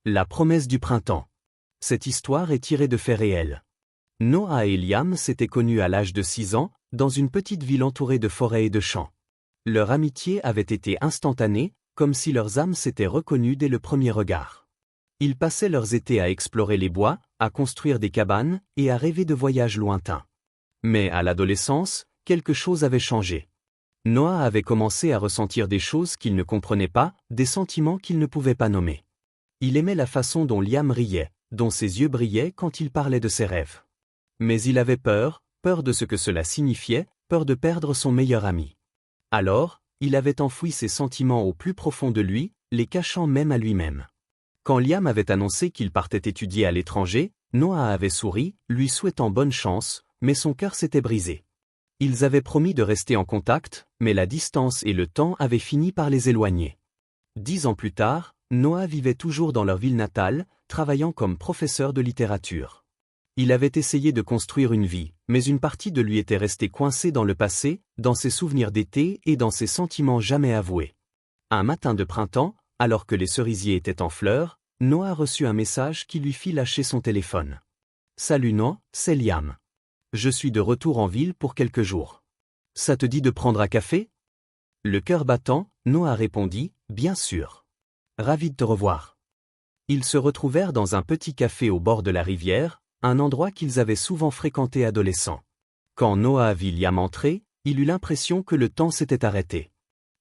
La promesse du printemps. Cette histoire est tirée de faits réels. Noah et Liam s'étaient connus à l'âge de 6 ans, dans une petite ville entourée de forêts et de champs. Leur amitié avait été instantanée, comme si leurs âmes s'étaient reconnues dès le premier regard. Ils passaient leurs étés à explorer les bois, à construire des cabanes et à rêver de voyages lointains. Mais à l'adolescence, quelque chose avait changé. Noah avait commencé à ressentir des choses qu'il ne comprenait pas, des sentiments qu'il ne pouvait pas nommer. Il aimait la façon dont Liam riait, dont ses yeux brillaient quand il parlait de ses rêves. Mais il avait peur de ce que cela signifiait, peur de perdre son meilleur ami. Alors, il avait enfoui ses sentiments au plus profond de lui, les cachant même à lui-même. Quand Liam avait annoncé qu'il partait étudier à l'étranger, Noah avait souri, lui souhaitant bonne chance, mais son cœur s'était brisé. Ils avaient promis de rester en contact, mais la distance et le temps avaient fini par les éloigner. 10 ans plus tard, Noah vivait toujours dans leur ville natale, travaillant comme professeur de littérature. Il avait essayé de construire une vie, mais une partie de lui était restée coincée dans le passé, dans ses souvenirs d'été et dans ses sentiments jamais avoués. Un matin de printemps, alors que les cerisiers étaient en fleurs, Noah reçut un message qui lui fit lâcher son téléphone. « Salut Noah, c'est Liam. Je suis de retour en ville pour quelques jours. Ça te dit de prendre un café ?» Le cœur battant, Noah répondit « Bien sûr. Ravi de te revoir. » Ils se retrouvèrent dans un petit café au bord de la rivière, un endroit qu'ils avaient souvent fréquenté adolescents. Quand Noah vit Liam entrer, il eut l'impression que le temps s'était arrêté.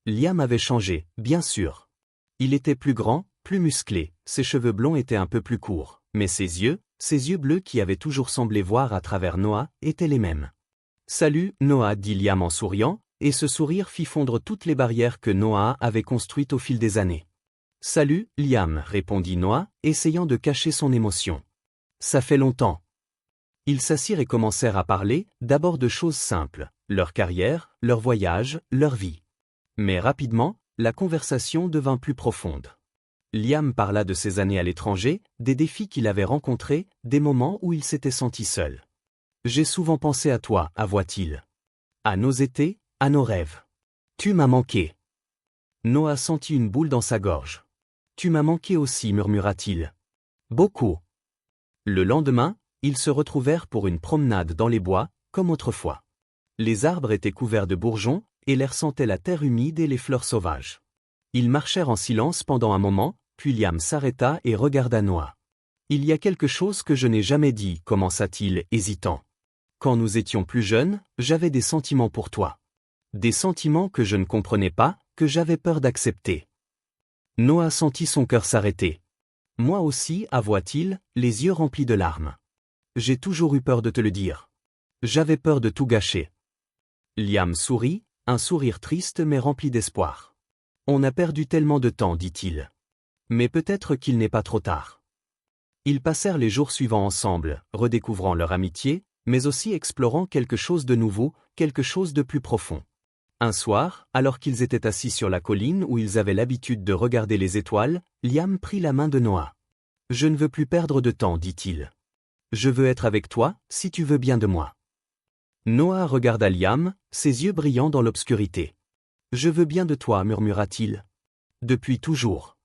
Liam avait changé, bien sûr. Il était plus grand, plus musclé, ses cheveux blonds étaient un peu plus courts, mais ses yeux bleus qui avaient toujours semblé voir à travers Noah, étaient les mêmes. « Salut, Noah » dit Liam en souriant, et ce sourire fit fondre toutes les barrières que Noah avait construites au fil des années. « Salut, Liam » répondit Noah, essayant de cacher son émotion. « Ça fait longtemps. » Ils s'assirent et commencèrent à parler, d'abord de choses simples, leur carrière, leur voyage, leur vie. Mais rapidement, la conversation devint plus profonde. Liam parla de ses années à l'étranger, des défis qu'il avait rencontrés, des moments où il s'était senti seul. « J'ai souvent pensé à toi » avoua-t-il. « À nos étés, à nos rêves. Tu m'as manqué. » Noah sentit une boule dans sa gorge. « Tu m'as manqué aussi » murmura-t-il. « Beaucoup. » Le lendemain, ils se retrouvèrent pour une promenade dans les bois, comme autrefois. Les arbres étaient couverts de bourgeons, et l'air sentait la terre humide et les fleurs sauvages. Ils marchèrent en silence pendant un moment, puis Liam s'arrêta et regarda Noah. « Il y a quelque chose que je n'ai jamais dit » commença-t-il, hésitant. « Quand nous étions plus jeunes, j'avais des sentiments pour toi. Des sentiments que je ne comprenais pas, que j'avais peur d'accepter. » Noah sentit son cœur s'arrêter. « Moi aussi » avoua-t-il, les yeux remplis de larmes. « J'ai toujours eu peur de te le dire. J'avais peur de tout gâcher. » Liam sourit, un sourire triste mais rempli d'espoir. « On a perdu tellement de temps » dit-il. « Mais peut-être qu'il n'est pas trop tard. » Ils passèrent les jours suivants ensemble, redécouvrant leur amitié, mais aussi explorant quelque chose de nouveau, quelque chose de plus profond. Un soir, alors qu'ils étaient assis sur la colline où ils avaient l'habitude de regarder les étoiles, Liam prit la main de Noah. « Je ne veux plus perdre de temps » dit-il. « Je veux être avec toi, si tu veux bien de moi. » Noah regarda Liam, ses yeux brillant dans l'obscurité. « Je veux bien de toi » murmura-t-il. « Depuis toujours. »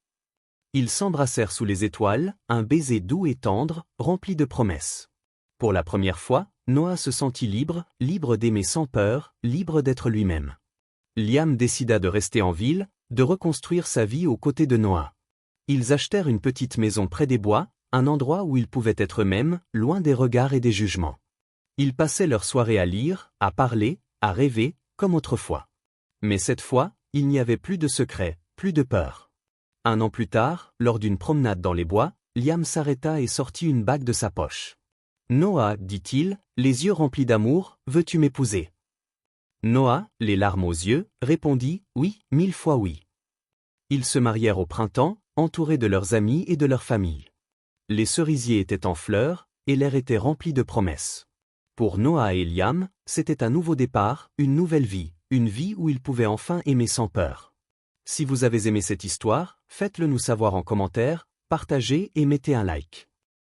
Ils s'embrassèrent sous les étoiles, un baiser doux et tendre, rempli de promesses. Pour la première fois, Noah se sentit libre, libre d'aimer sans peur, libre d'être lui-même. Liam décida de rester en ville, de reconstruire sa vie aux côtés de Noah. Ils achetèrent une petite maison près des bois, un endroit où ils pouvaient être eux-mêmes, loin des regards et des jugements. Ils passaient leurs soirées à lire, à parler, à rêver, comme autrefois. Mais cette fois, il n'y avait plus de secrets, plus de peur. Un an plus tard, lors d'une promenade dans les bois, Liam s'arrêta et sortit une bague de sa poche. « Noah » dit-il, les yeux remplis d'amour, « veux-tu m'épouser » Noah, les larmes aux yeux, répondit « Oui, 1000 fois oui ». Ils se marièrent au printemps, entourés de leurs amis et de leur famille. Les cerisiers étaient en fleurs, et l'air était rempli de promesses. Pour Noah et Liam, c'était un nouveau départ, une nouvelle vie, une vie où ils pouvaient enfin aimer sans peur. Si vous avez aimé cette histoire, faites-le nous savoir en commentaire, partagez et mettez un like.